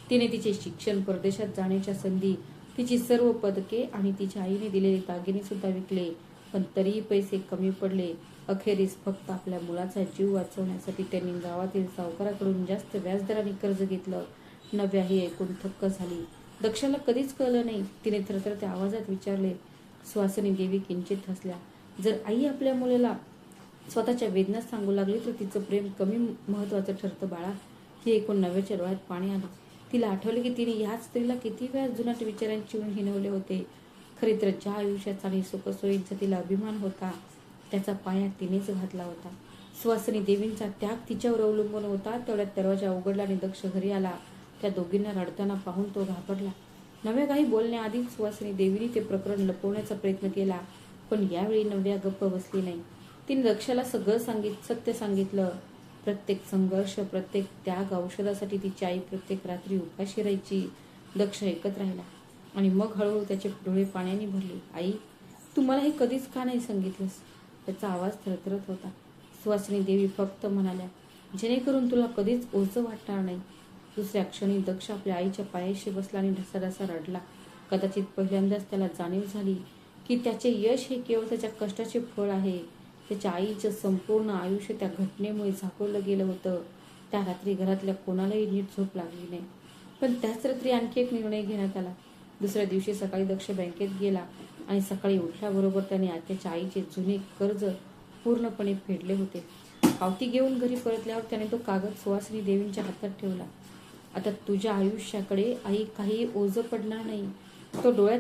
तिने तिचे शिक्षण, परदेशात जाण्याच्या संधी, तिची सर्व पदके आणि तिच्या आईने दिलेले दागिने सुद्धा विकले. पण तरीही पैसे कमी पडले. अखेरीस फक्त आपल्या मुलाचा जीव वाचवण्यासाठी त्यांनी गावातील सावकाराकडून जास्त व्याजदराने कर्ज घेतलं. नव्या हे ऐकून थक्क झाली. दक्षाला कधीच कळलं नाही. तिने थरथरत्या आवाजात विचारले. सुहासिनी देवी किंचित हसल्या. जर आई आपल्या मुलाला स्वतःच्या वेदना सांगू लागली तर तिचं प्रेम कमी महत्वाचं ठरतं बाळा. हे ऐकून नव्याच्या डोळ्यात पाणी आले. तिला आठवले की तिने याच स्त्रीला किती वेळा जुनाट विचारांची हिणवले होते. खरे तर ज्या आयुष्याचा आणि सुखसोयींचा तिला अभिमान होता, त्याचा पाया तिनेच घातला होता. सुहासिनी देवींचा त्याग तिच्यावर अवलंबून होता. तेवढ्यात दरवाजा उघडला आणि दक्ष घरी आला. त्या दोघींना रडताना पाहून तो घाबरला. नव्या काही बोलण्याआधीच सुहासिनी देवीने ते प्रकरण लपवण्याचा प्रयत्न केला. पण यावेळी नव्या गप्प बसली नाही. तिने दक्षाला सगळं सत्य सांगितलं. प्रत्येक संघर्ष, प्रत्येक त्याग, औषधासाठी तिची आई प्रत्येक रात्री उपाशी राहायची. दक्ष ऐकत राहिला आणि मग हळूहळू त्याचे डोळे पाण्याने भरले. आई, तू मला हे कधीच का नाही सांगितलंस? त्याचा आवाज थरथरत होता. सुहासिनी देवी फक्त म्हणाल्या, जेणेकरून तुला कधीच ओझं वाटणार नाही. दुसऱ्या क्षणी दक्ष आपल्या आईच्या पायाशी बसला आणि ढसाढसा रडला. कदाचित पहिल्यांदाच त्याला जाणीव झाली की त्याचे यश हे केवळ त्याच्या कष्टाचे फळ आहे. त्याच्या आईचं संपूर्ण आयुष्य त्या घटनेमुळे झाकवलं गेलं होतं. त्या रात्री घरातल्या कोणालाही नीट झोप लागली नाही. पण त्याच रात्री आणखी एक निर्णय घेण्यात आला. दुसऱ्या दिवशी सकाळी दक्ष बँकेत गेला आणि सकाळी उठल्याबरोबर त्याने त्याच्या आईचे जुने कर्ज पूर्णपणे फेडले होते. पावती घेऊन घरी परतल्यावर त्याने तो कागद सुहासिनी देवींच्या हातात ठेवला. आता तुझ्या आयुष्याकडे आई काही ओझं पडणार नाही, तो डोळ्यात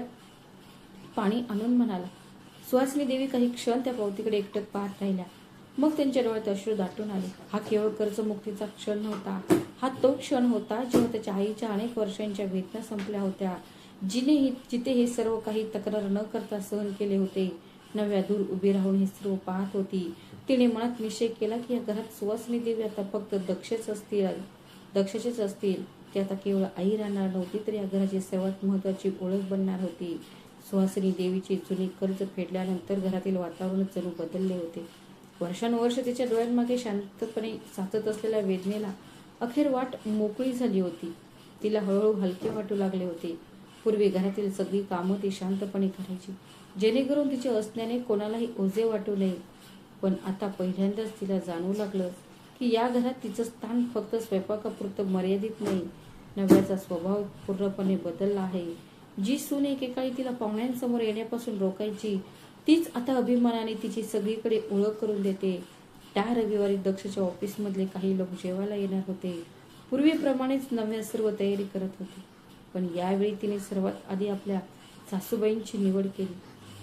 पाणी आणून म्हणाला. सुहासिनी देवी काही क्षण त्या पावतीकडे एकटक पाहत राहिल्या. मग त्यांच्या डोळ्यात अश्रू दाटून आले. हा केवळ कर्जमुक्तीचा क्षण नव्हता. हा तो क्षण होता जेव्हा त्याच्या आईच्या अनेक वर्षांच्या वेदना संपल्या होत्या. जिथे हे सर्व काही तक्रार न करता सहन केले होते. नव्या दूर उभी राहून हे सर्व पाहत होती. तिने मनात निश्चय केला की या घरात सुहासिनी देवी आता फक्त दक्षाचेच असतील. ती आता केवळ आई राहणार नव्हती, तर या घराची सर्वात महत्वाची ओळख बनणार होती. सुहासिनी देवीची जुनी कर्ज फेडल्यानंतर घरातील वातावरणच जणू बदलले होते. वर्षानुवर्ष तिच्या डोळ्यांमागे शांतपणे साचत असलेल्या वेदनेला अखेर वाट मोकळी झाली होती. तिला हळूहळू हलके वाटू लागले होते. पूर्वी घरातील सगळी कामं ती शांतपणे करायची, जेणेकरून तिच्या असण्याने कोणालाही ओझे वाटू नये. पण आता पहिल्यांदाच तिला जाणवू लागलं की या घरात तिचं स्थान फक्त स्वयंपाकापुरतं मर्यादित नाही. नव्याचा स्वभाव पूर्णपणे बदलला आहे. जी सून एकेकाळी तिला पाहुण्यांसमोर येण्यापासून रोखायची, तीच आता अभिमानाने तिची सगळीकडे ओळख करून देते. त्या रविवारी दक्षच्या ऑफिसमधले काही लोक जेवायला येणार होते. पूर्वीप्रमाणेच नव्या सर्व तयारी करत होती. पण यावेळी तिने सर्वात आधी आपल्या सासूबाईंची निवड केली.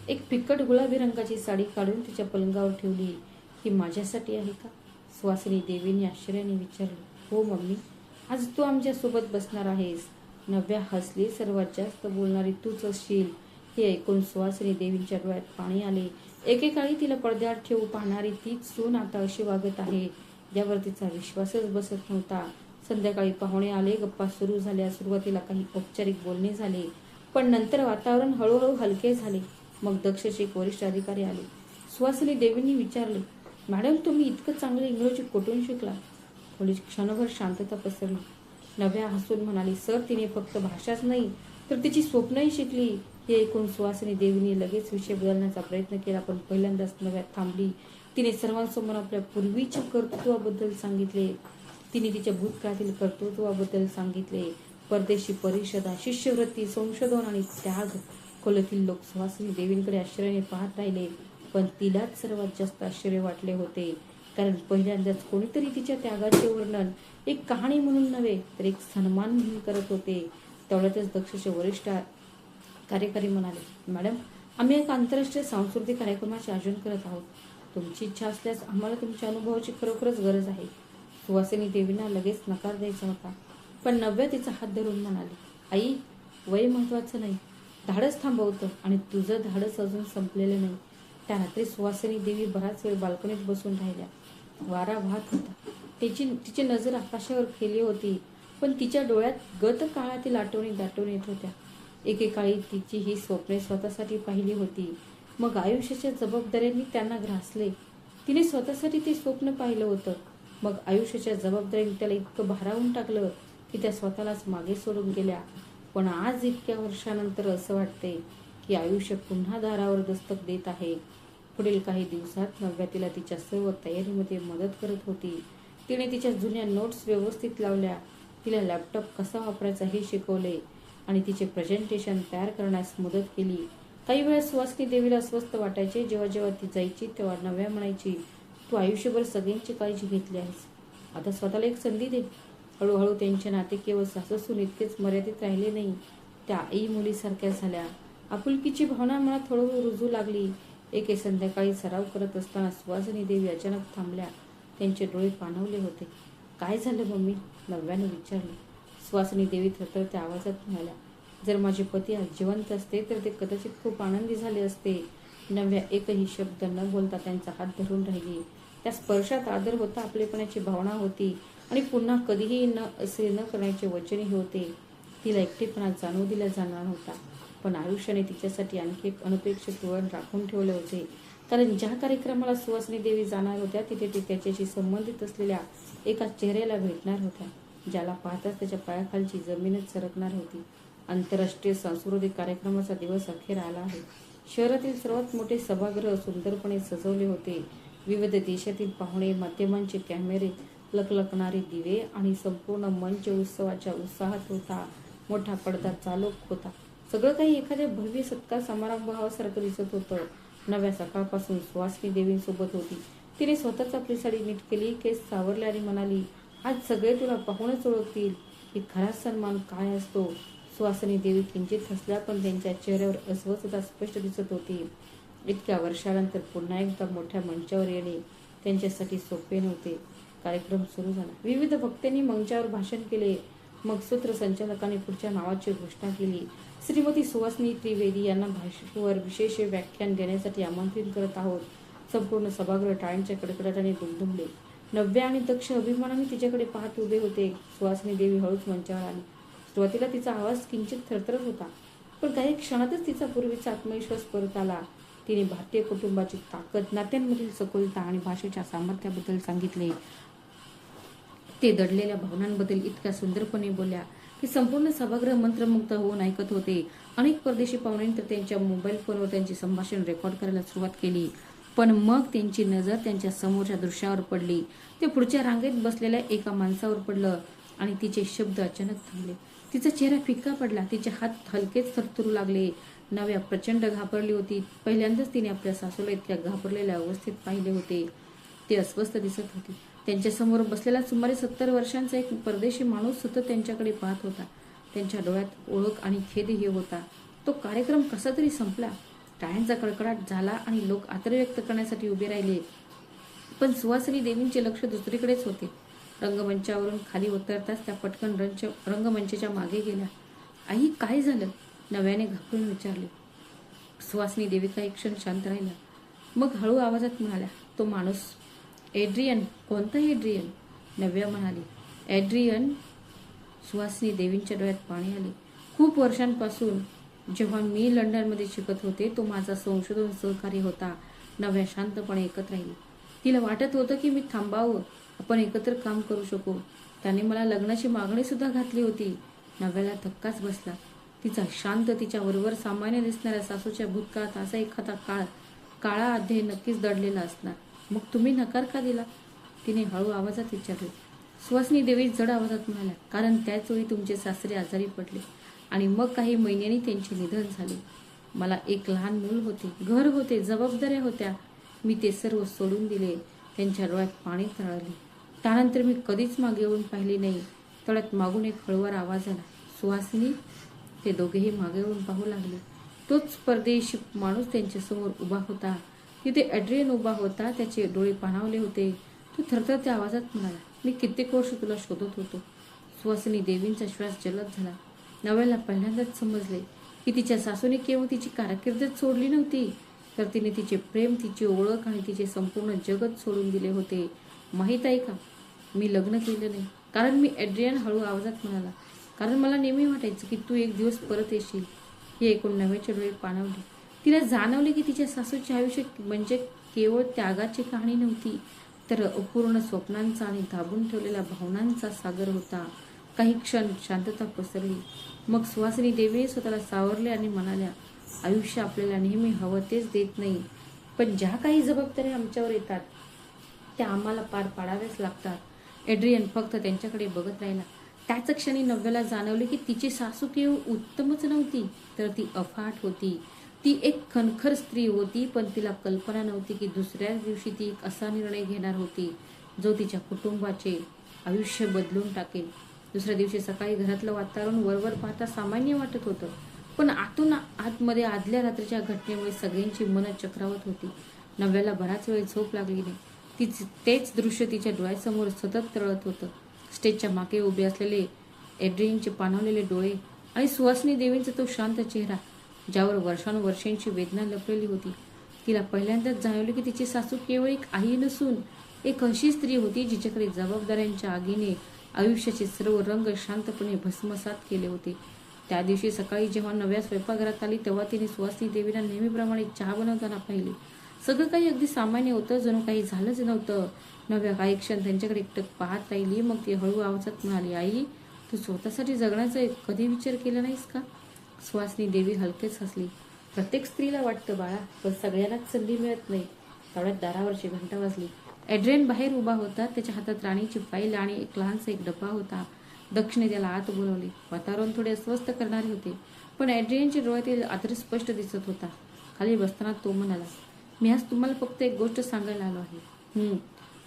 एक फिकट गुलाबी रंगाची साडी काढून तिच्या पलंगावर ठेवली. ही माझ्यासाठी आहे का? सुहासिनी देवीने आश्चर्याने विचारले. हो मम्मी, आज तू आमच्या सोबत बसणार आहेस. नव्या हसली. सर्वात जास्त बोलणारी तूच असशील. हे ऐकून सुवासिनी देवींच्या डोळ्यात पाणी आले. एकेकाळी तिला पडद्यात ठेवू पाहणारी तीच सून आता अशी वागत आहे ज्यावर तिचा विश्वासच बसत नव्हता. संध्याकाळी पाहुणे आले. गप्पा सुरू झाल्या. सुरुवातीला काही औपचारिक बोलणे झाले, पण नंतर वातावरण हळूहळू हलके झाले. मग दक्षचे एक वरिष्ठ अधिकारी आले. सुवासिनी देवींनी विचारले, मॅडम, तुम्ही इतकं चांगलं इंग्रजी कुठून शिकला? थोडी क्षणभर शांतता पसरली. नव्या हसून म्हणाली, सर, तिने फक्त भाषाच नाही तर तिची स्वप्नही शिकली. हे ऐकून सुवासिनी देवीने लगेच विषय बदलण्याचा प्रयत्न केला, पण पहिल्यांदाच नव्या थांबली. तिने सर्वांसमोर आपल्या पूर्वीच्या कर्तृत्वाबद्दल सांगितले. तिने तिच्या भूतकाळातील कर्तृत्वाबद्दल सांगितले. परदेशी परिषदा, शिष्यवृत्ती, संशोधन आणि त्याग. खोलीतील लोक सुवासिनी देवींकडे आश्चर्याने पाहत राहिले, पण तिलाच सर्वात जास्त आश्चर्य वाटले होते, कारण पहिल्यांदाच कोणीतरी तिच्या त्यागाचे वर्णन एक कहाणी म्हणून नव्हे तर एक सन्मान म्हणून करत होते. तेवढ्यातच दक्षचे वरिष्ठ कार्यकारी म्हणाले, मॅडम, आम्ही एक आंतरराष्ट्रीय सांस्कृतिक कार्यक्रमाचे आयोजन करत आहोत. तुमची इच्छा असल्यास आम्हाला तुमच्या अनुभवाची खरोखरच गरज आहे. सुवासिनी देवींना लगेच नकार द्यायचा होता, पण नव्या तिचा हात धरून म्हणाली, आई, वय महत्वाचं नाही, धाडस थांबवतं, आणि तुझं धाडस अजून संपलेलं नाही. त्या रात्री सुवासिनी देवी बराच वेळ बाल्कनीत बसून राहिल्या. वारा वाहत होता. तिची नजर आकाशावर गेली होती, पण तिच्या डोळ्यात गत काळातील आठवणी दाटून येत होत्या. एकेकाळी तिची ही स्वप्ने स्वतःसाठी पाहिली होती, मग आयुष्याच्या जबाबदाऱ्यांनी त्यांना ग्रासले. तिने स्वतःसाठी ते स्वप्न पाहिलं होतं, मग आयुष्याच्या जबाबदारीने त्याला इतकं भारावून टाकलं की त्या स्वतःलाच मागे सोडून गेल्या. पण आज इतक्या वर्षानंतर असं वाटते की आयुष्य पुन्हा दारावर दस्तक देत आहे. पुढील काही दिवसात नव्या तिला तिच्या सर्व तयारीमध्ये मदत करत होती. तिने तिच्या जुन्या नोट्स व्यवस्थित लावल्या, तिला लॅपटॉप कसा वापरायचा हे शिकवले आणि तिचे प्रेझेंटेशन तयार करण्यास मदत केली. काही वेळा सुवासिनी देवीला अस्वस्थ वाटायचे. जेव्हा जेव्हा ती जायची तेव्हा नव्या म्हणायची, तू आयुष्यभर सगळ्यांची काळजी घेतली आहेस, आता स्वतःला एक संधी दे. हळूहळू त्यांचे नाते केवळ सासूसून इतकेच मर्यादित राहिले नाही, त्या आई मुलीसारख्या झाल्या. आपुलकीची भावना मनात हळूहळू रुजू लागली. एके संध्याकाळी सराव करत असताना सुवासिनी देवी अचानक थांबल्या. त्यांचे डोळे पाणवले होते. काय झालं मम्मी? नव्याने विचारले. सुवासिनी देवी थरथरत्या आवाजात म्हणाल्या, जर माझे पती आज जिवंत असते तर ते कदाचित खूप आनंदी झाले असते. नव्या एकही शब्द न बोलता त्यांचा हात धरून राहिली. त्या स्पर्शात आदर होता, आपलेपणाची भावना होती आणि पुन्हा कधीही असे न करण्याचे वचनही होते. तिला एकटेपणा जाणवू दिला जाणार नव्हता, पण आयुष्याने तिच्यासाठी आणखी एक अनपेक्षित वळण राखून ठेवले होते. कारण ज्या कार्यक्रमाला सुवासिनी देवी जाणार होत्या तिथे ती त्याच्याशी संबंधित असलेल्या एका चेहऱ्याला भेटणार होत्या, ज्याला पाहताच त्याच्या पायाखालची जमीनच सरकणार होती. आंतरराष्ट्रीय सांस्कृतिक कार्यक्रमाचा दिवस अखेर आला आहे. शहरातील सर्वात मोठे सभागृह सुंदरपणे सजवले होते. विविध देशातील पाहुणे, माध्यमांचे कॅमेरे, लखलखणारे दिवे आणि संपूर्ण मंच उत्सवाच्या उत्साहात होता. मोठा पडदा चालू होता. सगळं काही एखाद्या भव्य सत्कार समारंभासारखं दिसत होतं. नव्या सकाळपासून सुवासिनी देवींसोबत होती. तिने स्वतःच आपली साडी नीट केली, केस सावरले आणि म्हणाली, आज सगळे तुला पाहूनच ओळखतील की खरा सन्मान काय असतो. सुवासिनी देवी किंचित हसल्या, पण त्यांच्या चेहऱ्यावर अस्वस्थता स्पष्ट दिसत होती. इतक्या वर्षानंतर पुन्हा एकदा मोठ्या मंचावर येणे त्यांच्यासाठी सोपे नव्हते. कार्यक्रम सुरू झाला. विविध वक्त्यांनी मंचावर भाषण केले. मग सूत्रसंचालकांनी पुढच्या नावाची घोषणा केली. श्रीमती सुवासिनी त्रिवेदी यांना भाषेवर विशेष व्याख्यान देण्यासाठी आमंत्रित करत आहोत. संपूर्ण सभागृह टाळ्यांच्या कडकडाटाने दुमदुमले. नव्या आणि दक्ष अभिमानाने तिच्याकडे पाहत उभे होते. सुवासिनी देवी हळूच मंचावर आली. सुरुवातीला तिचा आवाज किंचित थरथरत होता, पण काही क्षणातच तिचा पूर्वीचा आत्मविश्वास परत आला. तिने भारतीय कुटुंबाची ताकद, नात्यांमधील सखोलता आणि भाषेच्या सामर्थ्याबद्दल सांगितले. ते दडलेल्या भावनांबद्दल इतक्या सुंदरपणे बोलल्या की संपूर्ण सभागृह मंत्रमुग्ध होऊन ऐकत होते. अनेक परदेशी पाहुण्यांनी तर त्यांच्या मोबाईल फोनवर त्यांचे संभाषण रेकॉर्ड करायला सुरुवात केली. पण मग त्यांची नजर त्यांच्या समोरच्या दृश्यावर पडली. ते पुढच्या रांगेत बसलेल्या एका माणसावर पडलं आणि तिचे शब्द अचानक थांबले. तिचा चेहरा फिक्का पडला. तिचे हात हलकेच थरथरू लागले. नव्या प्रचंड घाबरली होती. पहिल्यांदाच तिने आपल्या सासूला इतक्या घाबरलेल्या अवस्थेत पाहिले होते. ते अस्वस्थ दिसत होते. त्यांच्या समोर बसलेला सुमारे 70 वर्षांचा एक परदेशी माणूस सतत त्यांच्याकडे पाहत होता. त्यांच्या डोळ्यात ओळख आणि खेदही होता. तो कार्यक्रम कसा तरी संपला. टाळ्यांचा कडकडाट झाला आणि लोक आदर व्यक्त करण्यासाठी उभे राहिले, पण सुवासिनी देवींचे लक्ष दुसरीकडेच होते. रंगमंचावरून खाली उतरताच त्या पटकन रंगमंचाच्या मागे गेल्या. आई काय झालं? नव्याने घाबरून विचारले. सुहासिनी देवी काही क्षण शांत राहिल्या. मग हळू आवाजात म्हणाल्या, तो माणूस एड्रियन. कोणता एड्रियन? नव्या म्हणाली. एड्रियन. सुहासिनी देवींच्या डोळ्यात पाणी आले. खूप वर्षांपासून जेव्हा मी लंडनमध्ये शिकत होते तो माझा संशोधन सहकारी होता. नव्या शांतपणे ऐकत राहिली. तिला वाटत होतं की मी थांबावं, आपण एकत्र काम करू शकू. त्याने मला लग्नाची मागणी सुद्धा घातली होती. नव्याला धक्काच बसला. तिचा शांत, तिच्याबरोबर सामान्य दिसणाऱ्या सासूच्या भूतकाळात असा एखादा काळा अध्याय नक्कीच दडलेला असणार. मग तुम्ही नकार का दिला? तिने हळू आवाजात विचारले. सुहासिनी देवी जड आवाजात म्हणाल्या, कारण त्याच वेळी तुमचे सासरे आजारी पडले आणि मग काही महिन्यांनी त्यांचे निधन झाले. मला एक लहान मूल होते, घर होते, जबाबदाऱ्या होत्या. मी ते सर्व सोडून दिले. त्यांच्या डोळ्यात पाणी तरळले. त्यानंतर मी कधीच मागे येऊन पाहिले नाही. तळ्यात मागून एक हळूवार आवाज आला, सुहासिनी. ते दोघेही मागे येऊन पाहू लागले. तोच परदेशी माणूस त्यांच्यासमोर उभा होता. तिथे एड्रियन उभा होता. त्याचे डोळे पाणावले होते. तो थरथरत्या आवाजात म्हणाला, मी कित्येक वर्ष तुला शोधत होतो. सुहासिनी देवींचा श्वास जलद झाला. नव्याला पहिल्यांदाच समजले की तिच्या सासूने केवळ तिची कारकीर्दच सोडली नव्हती, तर तिने तिचे प्रेम, तिची ओळख आणि तिचे संपूर्ण जगत सोडून दिले होते. माहीत आहे का, मी लग्न केलं नाही कारण मी एड्रियन हळू आवाजात म्हणाला, कारण मला नेहमी वाटायचं की तू एक दिवस परत येशील. हे ऐकून नव्याचे डोळे पाणावले. तिला जाणवले की तिच्या सासूचे आयुष्य म्हणजे केवळ त्यागाची कहाणी नव्हती, तर अपूर्ण स्वप्नांचा आणि दाबून ठेवलेल्या भावनांचा सागर होता. काही क्षण शांतता पसरली. मग सुहासिनी देवी स्वतःला सावरले आणि म्हणाल्या, आयुष्य आपल्याला नेहमी हवं तेच देत नाही, पण ज्या काही जबाबदाऱ्या आमच्यावर येतात त्या आम्हाला पार पाडाव्याच लागतात. एड्रियन फक्त त्यांच्याकडे बघत राहिला. त्याच क्षणी नव्याला जाणवले की तिची सासू केवळ उत्तमच नव्हती, तर ती अफाट होती. ती एक खणखर स्त्री होती, पण तिला कल्पना नव्हती की दुसऱ्याच दिवशी ती एक असा निर्णय घेणार होती जो तिच्या कुटुंबाचे आयुष्य बदलून टाकेल. दुसऱ्या दिवशी सकाळी घरातलं वातावरण वरवर पाहता सामान्य वाटत होतं, पण आतून आतमध्ये आदल्या रात्रीच्या घटनेमुळे सगळ्यांची मनं चक्रावत होती. नव्याला बराच वेळ झोप लागली नाही. तेच दृश्य तिच्या डोळ्यासमोर सतत तरळत होतं. स्टेजच्या मागे उभे असलेले एड्रियनचे पाणावलेले डोळे आणि सुहासिनी देवींचा तो शांत चेहरा, ज्यावर वर्षानुवर्षांची वेदना लपलेली होती. तिला पहिल्यांदाच जाणवले की तिची सासू केवळ एक आई नसून एक अशी स्त्री होती जिच्याकडे जबाबदाऱ्यांच्या आगीने आयुष्याचे सर्व रंग शांतपणे भस्मसात केले होते. त्या दिवशी सकाळी जेव्हा नव्या स्वयंपाकघरात आली तेव्हा तिने सुहासिनी देवीला नेहमीप्रमाणे चहा बनवताना पाहिले. सगळं काही अगदी सामान्य होतं, जणू काही झालंच नव्हतं. नव्या काही क्षण त्यांच्याकडे एकटक पाहत राहिली. मग ती हळू आवाजात म्हणाली, आई, तू स्वतःसाठी जगण्याचा कधी विचार केला नाहीस का? सुहासिनी देवी हलकेच हसली. प्रत्येक स्त्रीला वाटतं बाळा, पण सगळ्यांनाच संधी मिळत नाही. तेवढ्यात दारावरची घंटा वाजली. एड्रियन बाहेर उभा होता. त्याच्या हातात राणीची फाईल आणि एक लहानसा एक डब्बा होता. दक्षिणे त्याला आत बोलवले. वातावरण थोडे अस्वस्थ करणारे होते, पण एड्रियनच्या डोळ्यातील आदर स्पष्ट दिसत होता. खाली बसताना तो म्हणाला, मी आज तुम्हाला फक्त एक गोष्ट सांगायला आलो आहे.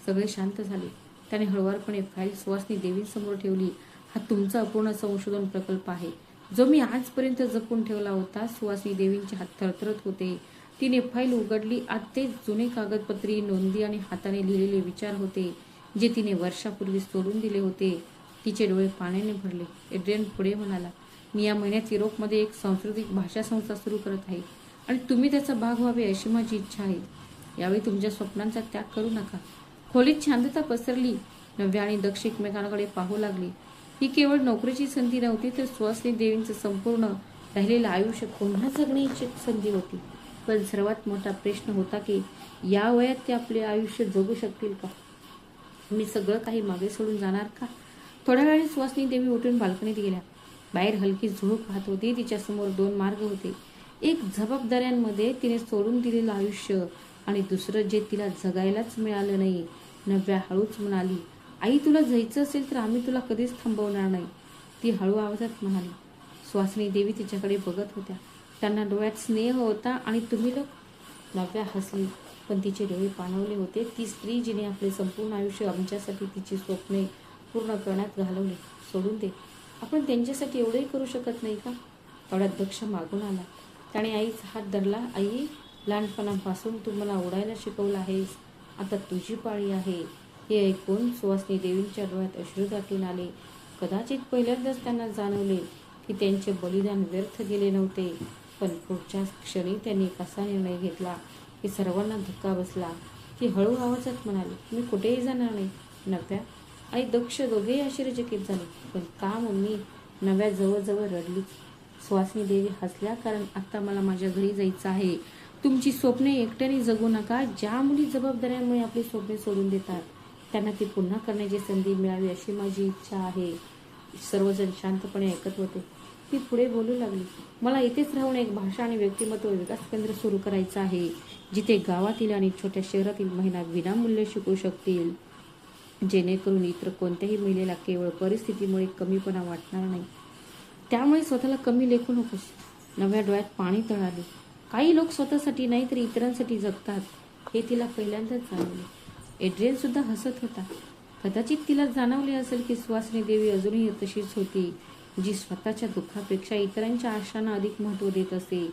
सगळे शांत झाले. त्याने हळुवारपणे फाईल सुहासिनी देवींसमोर ठेवली. हा तुमचा अपूर्ण संशोधन प्रकल्प आहे, जो मी आजपर्यंत जपून ठेवला होता. सुहासिनी देवींचे हात थरथरत होते. तिने फाईल उघडली. आत ते जुने कागदपत्री, नोंदी आणि हाताने लिहिलेले विचार होते, जे तिने वर्षापूर्वी सोडून दिले होते. तिचे डोळे पाण्याने भरले. एड्रियन पुढे म्हणाला, मी या महिन्यात युरोपमध्ये एक सांस्कृतिक भाषा संस्था सुरू करत आहे आणि तुम्ही त्याचा भाग व्हावे अशी माझी इच्छा आहे. यावेळी तुमच्या स्वप्नांचा त्याग करू नका. खोलीत शांतता पसरली. नव्या आणि दक्ष एकमेकांकडे पाहू लागली. ही केवळ नोकरीची संधी नव्हती, तर सुहासिनी देवींचं संपूर्ण राहिलेलं आयुष्य पुन्हा जगण्याची संधी होती. पण सर्वात मोठा प्रश्न होता की या वयात ते आपले आयुष्य जगू शकतील का? मी सगळं काही मागे सोडून जाणार का? थोड्या वेळाने सुहासिनी देवी उठून बाल्कनीत गेल्या. बाहेर हलकी झुळूक वाहत होती. तिच्यासमोर दोन मार्ग होते. एक जबाबदाऱ्यांमध्ये तिने सोडून दिलेलं आयुष्य आणि दुसरं जे तिला जगायलाच मिळालं नाही. नव्या हळूच म्हणाली, आई, तुला जायचं असेल तर आम्ही तुला कधीच थांबवणार नाही. ती हळू आवाजात म्हणाली. सुहासिनी देवी तिच्याकडे बघत होत्या. त्यांना डोळ्यात स्नेह होता. आणि तुम्ही लोक? नव्या हसली, पण तिचे डोळे पाणवले होते. ती स्त्री जिने आपले संपूर्ण आयुष्य आमच्यासाठी तिची स्वप्ने पूर्ण करण्यात घालवले. सोडून दे, आपण त्यांच्यासाठी एवढंही करू शकत नाही का? तेवढ्यात दक्ष मागून आला. त्याने आईचा हात धरला. आई, लहानपणापासून तू मला उडायला शिकवलं आहेस, आता तुझी पाळी आहे. हे ऐकून सुहासिनी देवींच्या डोळ्यात अश्रू दाटून आले. कदाचित पहिल्यांदाच त्यांना जाणवले की त्यांचे बलिदान व्यर्थ गेले नव्हते. पण पुढच्या क्षणी त्यांनी एक असा निर्णय घेतला की सर्वांना धक्का बसला. ती हळू आवाजात म्हणाली, मी कुठेही जाणार नाही. नव्या आणि दक्ष दोघेही आश्चर्यचकित झाले. पण का मम्मी? नव्या जवळजवळ रडलीच. सुहासिनी देवी हसल्या, कारण आता मला माझ्या घरी जायचं आहे. तुमची स्वप्ने एकट्याने जगू नका. ज्या मुली जबाबदाऱ्यामुळे आपली स्वप्ने सोडून देतात त्यांना ती पुन्हा करण्याची संधी मिळावी अशी माझी इच्छा आहे. सर्वजण शांतपणे ऐकत होते. ती पुढे बोलू लागली, मला इथेच राहून एक भाषा आणि व्यक्तिमत्व विकास केंद्र सुरू करायचं आहे, जिथे गावातील आणि छोट्या शहरातील महिला विनामूल्य शिकू शकतील, जेणेकरून इतर कोणत्याही महिलेला केवळ परिस्थितीमुळे कमीपणा वाटणार नाही. त्यामुळे स्वतःला कमी लेखू नकोस. नव्या डोळ्यात पाणी तळाले. काही लोक स्वतःसाठी नाही तर इतरांसाठी जगतात हे तिला पहिल्यांदाच जाणवले. एड्रियन सुद्धा हसत होता. कदाचित तिला जाणवले असेल की सुहासिनी देवी अजूनही तशीच होती, जी स्वतःच्या दुःखापेक्षा इतरांच्या आशांना अधिक महत्त्व देत असे.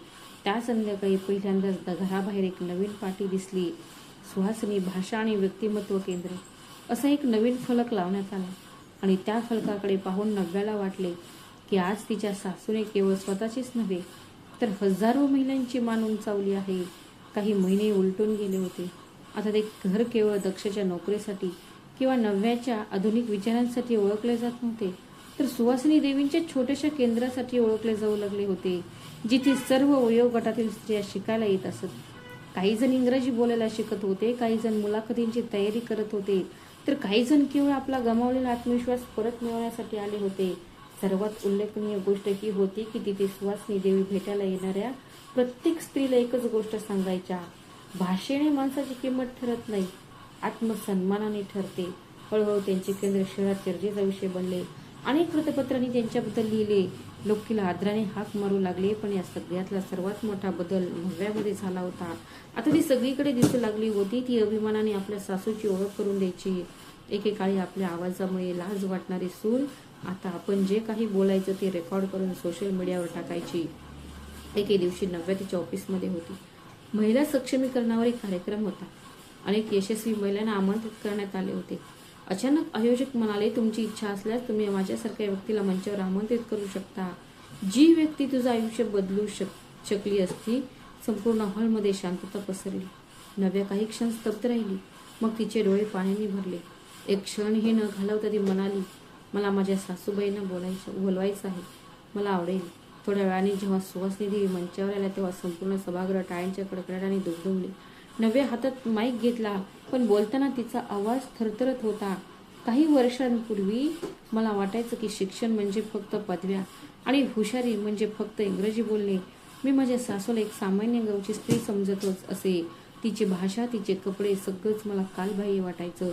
त्या संध्याकाळी पहिल्यांदाच घराबाहेर एक नवीन पाटी दिसली. सुहासिनी भाषा आणि व्यक्तिमत्व केंद्र असा एक नवीन फलक लावण्यात आला आणि त्या फलकाकडे पाहून नव्याला वाटले की आज तिच्या सासूने केवळ स्वतःचीच नव्हे तर हजारो महिलांची मान उंचावली आहे. काही महिने उलटून गेले होते. आता ते घर केवळ दक्षच्या नोकरीसाठी किंवा नव्याच्या आधुनिक विचारांसाठी ओळखले जात नव्हते, तर सुहासिनी देवींच्या छोट्याशा केंद्रासाठी ओळखले जाऊ लागले होते, जिथे सर्व वयोगटातील स्त्रिया शिकायला येत असत. काही जण इंग्रजी बोलायला शिकत होते, काही जण मुलाखतींची तयारी करत होते, तर काही जण केवळ आपला गमावलेला आत्मविश्वास परत मिळवण्यासाठी आले होते. सर्वात उल्लेखनीय गोष्ट ही होती की तिथे सुहासिनी देवी भेटायला येणाऱ्या प्रत्येक स्त्रीला एकच गोष्ट सांगायच्या, भाषेने माणसाची किंमत ठरत नाही, आत्मसन्मानाने ठरते. हळूहळू त्यांचे केंद्र शहरात चर्चेचा विषय बनले. अनेक वृत्तपत्रांनी त्यांच्याबद्दल लिहिले. लोक तिला आदराने हाक मारू लागले. पण या सगळ्यातला सर्वात मोठा बदल नव्यामध्ये झाला होता. आता ती सगळीकडे दिसू लागली होती. ती अभिमानाने आपल्या सासूची ओळख करून द्यायची. एकेकाळी आपल्या आवाजामुळे लाज वाटणारी सून आता आपण जे काही बोलायचं ते रेकॉर्ड करून सोशल मीडियावर टाकायची. एके दिवशी नव्या तिच्या ऑफिसमध्ये होती. महिला सक्षमीकरणावर एक कार्यक्रम होता. अनेक यशस्वी महिलांना आमंत्रित करण्यात आले होते. अचानक आयोजक म्हणाले, तुमची इच्छा असल्यास तुम्ही माझ्यासारख्या व्यक्तीला मंचावर आमंत्रित करू शकता. जी व्यक्ती तुझं आयुष्य बदलू शकली असती. संपूर्ण हॉलमध्ये शांतता पसरली. नव्या काही क्षण स्तब्ध राहिली. मग तिचे डोळे पाण्याने भरले. एक क्षणही न घालवता ती म्हणाली, मला माझ्या सासूबाईंना बोलवायचं आहे. मला आवडेल. थोड्या वेळाने जेव्हा सुहासिनी देवी मंचावर आल्या तेव्हा संपूर्ण सभागृह टाळ्यांच्या कडकडाटाने दुमदुमले. नव्या हातात माईक घेतला, पण बोलताना तिचा आवाज थरथरत होता. काही वर्षांपूर्वी मला वाटायचं की शिक्षण म्हणजे फक्त पदव्या आणि हुशारी म्हणजे फक्त इंग्रजी बोलणे. मी माझ्या सासूला एक सामान्य गावची स्त्री समजतच असे. तिची भाषा, तिचे कपडे सगळंच मला कालबाह्य वाटायचं.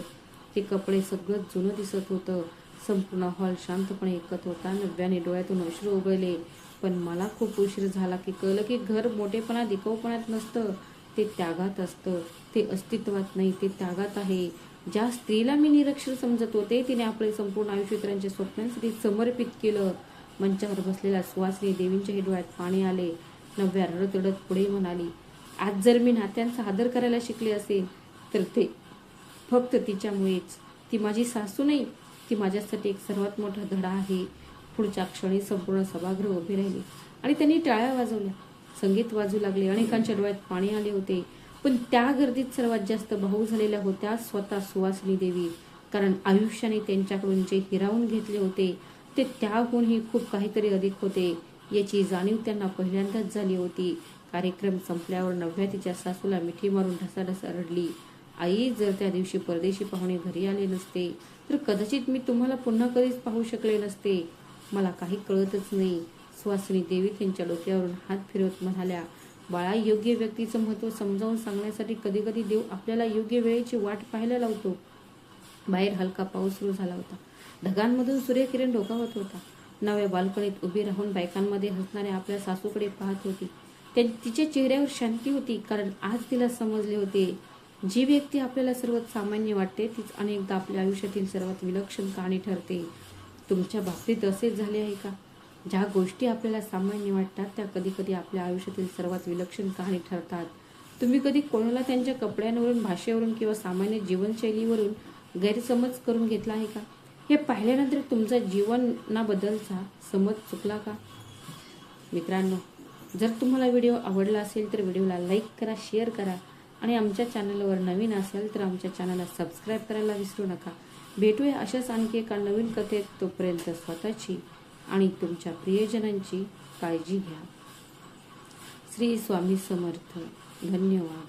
ते कपडे सगळं जुनं दिसत होतं. संपूर्ण हॉल शांतपणे ऐकत होता. नव्याने डोळ्यातून अश्रू उगळले. पण मला खूप उशीर झाला की कळलं की घर मोठेपणा दिखाऊपणात नसतं, ते त्यागात असतं. ते अस्तित्वात नाही, ते त्यागात आहे. ज्या स्त्रीला मी निरक्षर समजत होते तिने आपले संपूर्ण आयुष्य इतरांच्या स्वप्नांसाठी समर्पित केलं. मंचावर बसलेल्या सुहासिनी देवींच्याही डोळ्यात पाणी आले. नव्या रडत रडत पुढे म्हणाली, आज जर मी नात्यांचा आदर करायला शिकले असेल तर ते फक्त तिच्यामुळेच. ती माझी सासू नाही, ती माझ्यासाठी एक सर्वात मोठा धडा आहे. पुढच्या क्षणी संपूर्ण सभागृह उभे राहिले आणि त्यांनी टाळ्या वाजवल्या. संगीत वाजू लागले. अनेकांच्या डोळ्यात पाणी आले होते. पण त्या गर्दीत सर्वात जास्त भावूक झालेल्या होत्या स्वतः सुहासिनी देवी. कारण आयुष्याने त्यांच्याकडून जे हिरावून घेतले होते ते त्याहूनही खूप काहीतरी अधिक होते, याची जाणीव त्यांना पहिल्यांदाच झाली होती. कार्यक्रम संपल्यावर नव्या तिच्या सासूला मिठी मारून ढसाढसा रडली. आई, जर त्या दिवशी परदेशी पाहुणे घरी आले नसते तर कदाचित मी तुम्हाला पुन्हा कधीच पाहू शकले नसते. मला काही कळतच नाही. सुहासिनी देवी त्यांच्या डोक्यावरून हात फिरवत म्हणाल्या, बाळा, योग्य व्यक्तीचं महत्त्व समजावून सांगण्यासाठी कधी कधी देव आपल्याला योग्य वेळेची वाट पाहायला लावतो. बाहेर हलका पाऊस सुरू झाला होता. ढगांमधून सूर्यकिरण डोकावत होता. नव्या बाल्कनीत उभी राहून बायकांमध्ये हसणाऱ्या आपल्या सासूकडे पाहत होती. तिच्या चेहऱ्यावर शांती होती, कारण आज तिला समजले होते, जी व्यक्ती आपल्याला सर्वात सामान्य वाटते तीच अनेकदा आपल्या आयुष्यातील सर्वात विलक्षण कहाणी ठरते. तुमच्या बाबतीत असेच झाले आहे का? ज्या गोष्टी आपल्याला सामान्य वाटतात त्या कधी कधी आपल्या आयुष्यातील सर्वात विलक्षण कहाणी ठरतात. तुम्ही कधी कोणाला त्यांच्या कपड्यांवरून, भाषेवरून किंवा सामान्य जीवनशैलीवरून गैरसमज करून घेतला आहे का? हे पाहिल्यानंतर तुमचा जीवनाबद्दलचा समज चुकला का? मित्रांनो, जर तुम्हाला व्हिडिओ आवडला असेल तर व्हिडिओला लाईक करा, शेअर करा आणि आमच्या चॅनलवर नवीन असेल तर आमच्या चॅनलला सबस्क्राईब करायला विसरू नका. भेटूया अशाच आणखी एका नवीन कथेत. तोपर्यंत स्वतःची आणि तुमच्या प्रियजनांची काळजी घ्या. श्री स्वामी समर्थ. धन्यवाद.